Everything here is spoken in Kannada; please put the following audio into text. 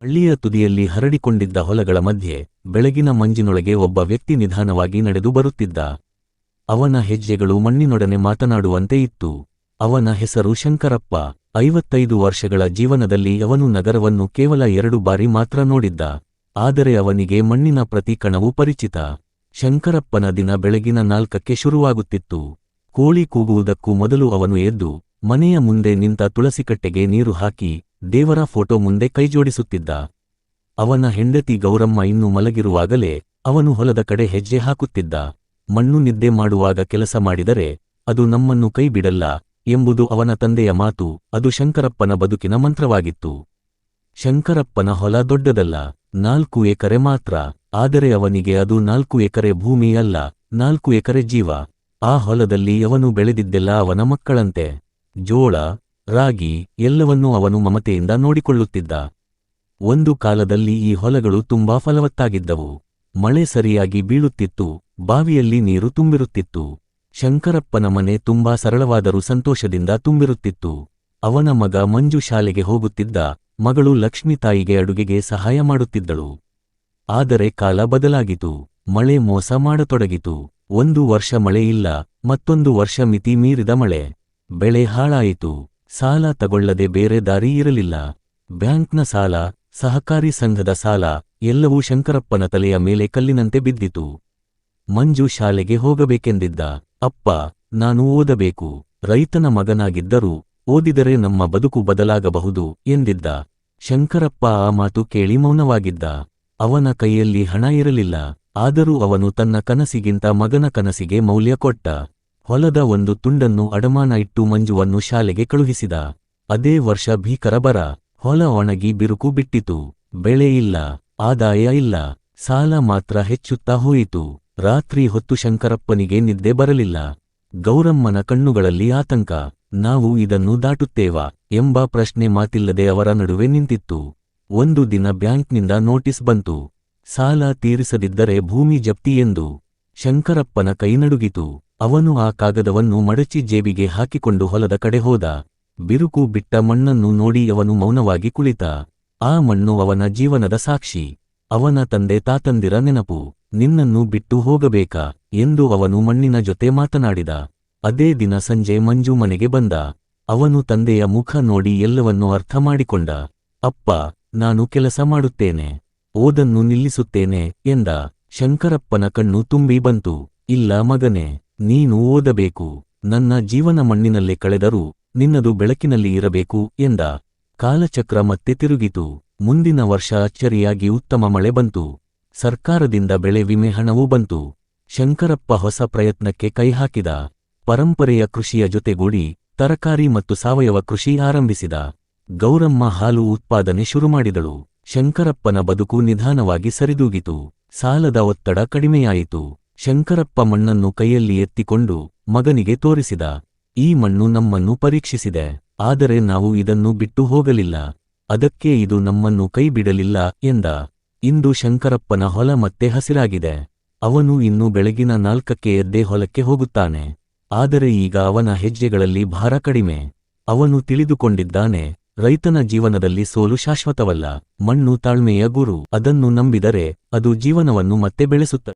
ಹಳ್ಳಿಯ ತುದಿಯಲ್ಲಿ ಹರಡಿಕೊಂಡಿದ್ದ ಹೊಲಗಳ ಮಧ್ಯೆ ಬೆಳಗಿನ ಮಂಜಿನೊಳಗೆ ಒಬ್ಬ ವ್ಯಕ್ತಿ ನಿಧಾನವಾಗಿ ನಡೆದು ಬರುತ್ತಿದ್ದ. ಅವನ ಹೆಜ್ಜೆಗಳು ಮಣ್ಣಿನೊಡನೆ ಮಾತನಾಡುವಂತೆ ಇತ್ತು. ಅವನ ಹೆಸರು ಶಂಕರಪ್ಪ. 55 ವರ್ಷಗಳ ಜೀವನದಲ್ಲಿ ಅವನು ನಗರವನ್ನು ಕೇವಲ 2 ಬಾರಿ ಮಾತ್ರ ನೋಡಿದ್ದ. ಆದರೆ ಅವನಿಗೆ ಮಣ್ಣಿನ ಪ್ರತಿ ಕಣವೂ ಪರಿಚಿತ. ಶಂಕರಪ್ಪನ ದಿನ ಬೆಳಗಿನ 4ಕ್ಕೆ ಶುರುವಾಗುತ್ತಿತ್ತು. ಕೋಳಿ ಕೂಗುವುದಕ್ಕೂ ಮೊದಲು ಅವನು ಎದ್ದು ಮನೆಯ ಮುಂದೆ ನಿಂತ ತುಳಸಿಕಟ್ಟೆಗೆ ನೀರು ಹಾಕಿ ದೇವರ ಫೋಟೋ ಮುಂದೆ ಕೈಜೋಡಿಸುತ್ತಿದ್ದ. ಅವನ ಹೆಂಡತಿ ಗೌರಮ್ಮ ಇನ್ನೂ ಮಲಗಿರುವಾಗಲೇ ಅವನು ಹೊಲದ ಕಡೆ ಹೆಜ್ಜೆ ಹಾಕುತ್ತಿದ್ದ. ಮಣ್ಣು ನಿದ್ದೆ ಮಾಡುವಾಗ ಕೆಲಸ ಮಾಡಿದರೆ ಅದು ನಮ್ಮನ್ನು ಕೈ ಬಿಡಲ್ಲ ಎಂಬುದು ಅವನ ತಂದೆಯ ಮಾತು. ಅದು ಶಂಕರಪ್ಪನ ಬದುಕಿನ ಮಂತ್ರವಾಗಿತ್ತು. ಶಂಕರಪ್ಪನ ಹೊಲ ದೊಡ್ಡದಲ್ಲ, 4 ಎಕರೆ ಮಾತ್ರ. ಆದರೆ ಅವನಿಗೆ ಅದು 4 ಎಕರೆ ಭೂಮಿ ಅಲ್ಲ, 4 ಎಕರೆ ಜೀವ. ಆ ಹೊಲದಲ್ಲಿ ಅವನು ಬೆಳೆದಿದ್ದೆಲ್ಲ ಅವನ ಮಕ್ಕಳಂತೆ. ಜೋಳ, ರಾಗಿ ಎಲ್ಲವನ್ನೂ ಅವನು ಮಮತೆಯಿಂದ ನೋಡಿಕೊಳ್ಳುತ್ತಿದ್ದ. ಒಂದು ಕಾಲದಲ್ಲಿ ಈ ಹೊಲಗಳು ತುಂಬಾ ಫಲವತ್ತಾಗಿದ್ದವು. ಮಳೆ ಸರಿಯಾಗಿ ಬೀಳುತ್ತಿತ್ತು, ಬಾವಿಯಲ್ಲಿ ನೀರು ತುಂಬಿರುತ್ತಿತ್ತು. ಶಂಕರಪ್ಪನ ಮನೆ ತುಂಬಾ ಸರಳವಾದರೂ ಸಂತೋಷದಿಂದ ತುಂಬಿರುತ್ತಿತ್ತು. ಅವನ ಮಗ ಮಂಜು ಶಾಲೆಗೆ ಹೋಗುತ್ತಿದ್ದ, ಮಗಳು ಲಕ್ಷ್ಮೀ ತಾಯಿಗೆ ಅಡುಗೆಗೆ ಸಹಾಯ ಮಾಡುತ್ತಿದ್ದಳು. ಆದರೆ ಕಾಲ ಬದಲಾಗಿತು. ಮಳೆ ಮೋಸ ಮಾಡತೊಡಗಿತು. ಒಂದು ವರ್ಷ ಮಳೆ ಇಲ್ಲ, ಮತ್ತೊಂದು ವರ್ಷ ಮಿತಿ ಮೀರಿದ ಮಳೆ. ಬೆಳೆ ಹಾಳಾಯಿತು. ಸಾಲ ತಗೊಳ್ಳದೆ ಬೇರೆ ದಾರಿ ಇರಲಿಲ್ಲ. ಬ್ಯಾಂಕ್ನ ಸಾಲ, ಸಹಕಾರಿ ಸಂಘದ ಸಾಲ ಎಲ್ಲವೂ ಶಂಕರಪ್ಪನ ತಲೆಯ ಮೇಲೆ ಕಲ್ಲಿನಂತೆ ಬಿದ್ದಿತು. ಮಂಜು ಶಾಲೆಗೆ ಹೋಗಬೇಕೆಂದಿದ್ದ. ಅಪ್ಪ, ನಾನು ಓದಬೇಕು. ರೈತನ ಮಗನಾಗಿದ್ದರೂ ಓದಿದರೆ ನಮ್ಮ ಬದುಕು ಬದಲಾಗಬಹುದು ಎಂದಿದ್ದ. ಶಂಕರಪ್ಪ ಆ ಮಾತು ಕೇಳಿ ಮೌನವಾಗಿದ್ದ. ಅವನ ಕೈಯಲ್ಲಿ ಹಣ ಇರಲಿಲ್ಲ. ಆದರೂ ಅವನು ತನ್ನ ಕನಸಿಗಿಂತ ಮಗನ ಕನಸಿಗೆ ಮೌಲ್ಯ ಕೊಟ್ಟ. ಹೊಲದ ಒಂದು ತುಂಡನ್ನು ಅಡಮಾನ ಇಟ್ಟು ಮಂಜುವನ್ನು ಶಾಲೆಗೆ ಕಳುಹಿಸಿದ. ಅದೇ ವರ್ಷ ಭೀಕರ ಬರ. ಹೊಲ ಒಣಗಿ ಬಿರುಕು ಬಿಟ್ಟಿತು. ಬೆಳೆ ಇಲ್ಲ, ಆದಾಯ ಇಲ್ಲ, ಸಾಲ ಮಾತ್ರ ಹೆಚ್ಚುತ್ತಾ ಹೋಯಿತು. ರಾತ್ರಿ ಹೊತ್ತು ಶಂಕರಪ್ಪನಿಗೆ ನಿದ್ದೆ ಬರಲಿಲ್ಲ. ಗೌರಮ್ಮನ ಕಣ್ಣುಗಳಲ್ಲಿ ಆತಂಕ. ನಾವು ಇದನ್ನು ದಾಟುತ್ತೇವಾ ಎಂಬ ಪ್ರಶ್ನೆ ಮಾತಿಲ್ಲದೆ ಅವರ ನಡುವೆ ನಿಂತಿತ್ತು. ಒಂದು ದಿನ ಬ್ಯಾಂಕ್ನಿಂದ ನೋಟಿಸ್ ಬಂತು. ಸಾಲ ತೀರಿಸದಿದ್ದರೆ ಭೂಮಿ ಜಪ್ತಿ ಎಂದು. ಶಂಕರಪ್ಪನ ಕೈ ನಡುಗಿತು. ಅವನು ಆ ಕಾಗದವನ್ನು ಮಡಚಿ ಜೇಬಿಗೆ ಹಾಕಿಕೊಂಡು ಹೊಲದ ಕಡೆ ಹೋದ. ಬಿರುಕು ಬಿಟ್ಟ ಮಣ್ಣನ್ನು ನೋಡಿ ಅವನು ಮೌನವಾಗಿ ಕುಳಿತ. ಆ ಮಣ್ಣು ಅವನ ಜೀವನದ ಸಾಕ್ಷಿ. ಅವನ ತಂದೆ ತಾತಂದಿರ ನೆನಪು. ನಿನ್ನನ್ನು ಬಿಟ್ಟು ಹೋಗಬೇಕಾ ಎಂದು ಅವನು ಮಣ್ಣಿನ ಜೊತೆ ಮಾತನಾಡಿದ. ಅದೇ ದಿನ ಸಂಜೆ ಮಂಜು ಮನೆಗೆ ಬಂದ. ಅವನು ತಂದೆಯ ಮುಖ ನೋಡಿ ಎಲ್ಲವನ್ನೂ ಅರ್ಥ ಮಾಡಿಕೊಂಡ. ಅಪ್ಪ, ನಾನು ಕೆಲಸ ಮಾಡುತ್ತೇನೆ, ಓದನ್ನು ನಿಲ್ಲಿಸುತ್ತೇನೆ ಎಂದ. ಶಂಕರಪ್ಪನ ಕಣ್ಣು ತುಂಬಿ ಬಂತು. ಇಲ್ಲ ಮಗನೇ, ನೀನು ಓದಬೇಕು. ನನ್ನ ಜೀವನ ಮಣ್ಣಿನಲ್ಲೇ ಕಳೆದರೂ ನಿನ್ನದು ಬೆಳಕಿನಲ್ಲಿ ಇರಬೇಕು ಎಂದ. ಕಾಲಚಕ್ರ ಮತ್ತೆ ತಿರುಗಿತು. ಮುಂದಿನ ವರ್ಷ ಅಚ್ಚರಿಯಾಗಿ ಉತ್ತಮ ಮಳೆ ಬಂತು. ಸರ್ಕಾರದಿಂದ ಬೆಳೆ ವಿಮೆ ಹಣವೂ ಬಂತು. ಶಂಕರಪ್ಪ ಹೊಸ ಪ್ರಯತ್ನಕ್ಕೆ ಕೈಹಾಕಿದ. ಪರಂಪರೆಯ ಕೃಷಿಯ ಜೊತೆಗೂಡಿ ತರಕಾರಿ ಮತ್ತು ಸಾವಯವ ಕೃಷಿ ಆರಂಭಿಸಿದ. ಗೌರಮ್ಮ ಹಾಲು ಉತ್ಪಾದನೆ ಶುರುಮಾಡಿದಳು. ಶಂಕರಪ್ಪನ ಬದುಕು ನಿಧಾನವಾಗಿ ಸರಿದೂಗಿತು. ಸಾಲದ ಒತ್ತಡ ಕಡಿಮೆಯಾಯಿತು. ಶಂಕರಪ್ಪ ಮಣ್ಣನ್ನು ಕೈಯಲ್ಲಿ ಎತ್ತಿಕೊಂಡು ಮಗನಿಗೆ ತೋರಿಸಿದ. ಈ ಮಣ್ಣು ನಮ್ಮನ್ನು ಪರೀಕ್ಷಿಸಿದೆ, ಆದರೆ ನಾವು ಇದನ್ನು ಬಿಟ್ಟು ಹೋಗಲಿಲ್ಲ. ಅದಕ್ಕೆ ಇದು ನಮ್ಮನ್ನು ಕೈ ಬಿಡಲಿಲ್ಲ ಎಂದ. ಇಂದು ಶಂಕರಪ್ಪನ ಹೊಲ ಮತ್ತೆ ಹಸಿರಾಗಿದೆ. ಅವನು ಇನ್ನು ಬೆಳಗಿನ 4ಕ್ಕೆ ಎದ್ದೇ ಹೊಲಕ್ಕೆ ಹೋಗುತ್ತಾನೆ. ಆದರೆ ಈಗ ಅವನ ಹೆಜ್ಜೆಗಳಲ್ಲಿ ಭಾರ ಕಡಿಮೆ. ಅವನು ತಿಳಿದುಕೊಂಡಿದ್ದಾನೆ, ರೈತನ ಜೀವನದಲ್ಲಿ ಸೋಲು ಶಾಶ್ವತವಲ್ಲ. ಮಣ್ಣು ತಾಳ್ಮೆಯ ಗುರು. ಅದನ್ನು ನಂಬಿದರೆ ಅದು ಜೀವನವನ್ನು ಮತ್ತೆ ಬೆಳೆಸುತ್ತದೆ.